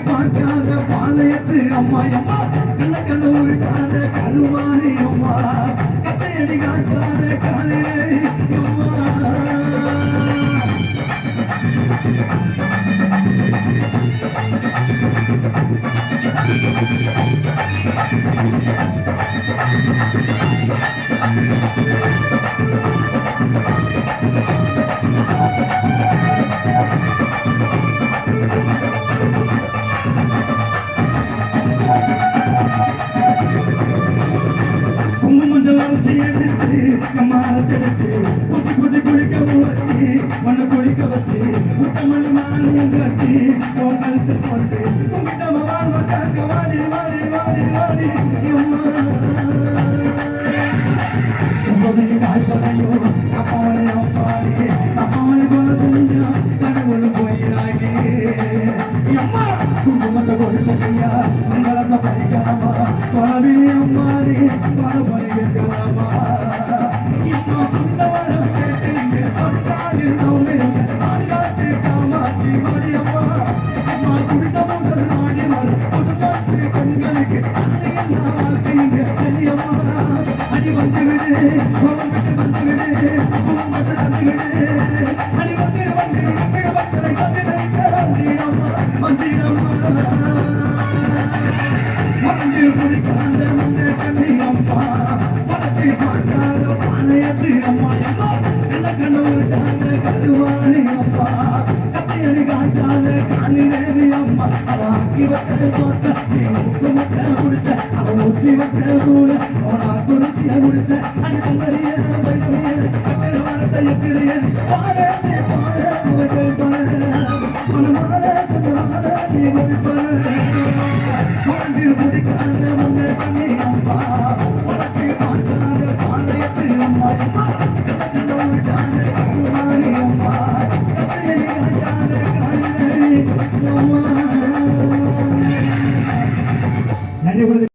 பார்க்காத பாளையத்து அம்மா அம்மா கண்ண கண்ணூர் காத கல்வாரி அம்மா கட்டையடி காட்டாத காலிலே அம்மா குளிக்க வச்சு உச்சமணி மாலையும் கட்டி கழுத்து போட்டு கும்பிட்டவ வாழ்வ காக்க வாடி வாடி வாடி வாடி வாய்ப்பதையோ அப்பாவளை அப்பாடி அப்பாவளை போல தெரிஞ்சா கடவுள் போயிடாகி அம்மா குங்குமத்தை கொடுக்கையா மங்களத்தை பறிக்கலாமா பாவி அம்மாடி பல பறிக்கலாமா அம்மா புரிந்தவர கேட்டீங்க படுத்தாடு நோமிருங்க ஆகாட்டு காமாட்சி மரியம்மா அம்மா குடித்த முதல் நாடி வரும் புதுக்காட்டு கண்களுக்கு அதையெல்லாம் வாழ்க்கைங்க பெரியம்மா அடி வந்து விடு கோபம் விட்டு வந்து விடு கோபம் விட்டு வந்து விடு அடி வந்திடு வந்திடு நம்பிட பக்தரை வந்திட வந்திடம்மா வந்திடம்மா வந்து குடிக்காத முன்னே கண்ணி அம்மா படத்தை பார்க்காத பாளையத்து அம்மா அம்மா கண்ண கண்ணூர் காந்த கருவாணி அம்மா கத்தையடி காட்டாத காலிலேவி அம்மா அவ ஆக்கி வச்ச தோட்ட நீ ஊக்கு முட்டை குடிச்ச அவ ஊத்தி வச்ச கூட அவனா குடிச்சிய குடிச்ச அடி தந்தரிய வைரவிய கட்டிட வாரத்தை எக்கிறிய பாரு பாரு அவர்கள் பாரு மனமாற கொஞ்சம் மாற நீ மதிப்பாரு குழந்தை குடிக்காத முன்னே கண்ணி அம்மா உனக்கு பார்க்காத பாளையத்து அம்மா அம்மா கண்ண கண்ணூர் காந்த கருவாணி அம்மா கத்தையடி காட்டாத காலிலேவி அம்மா நிறைய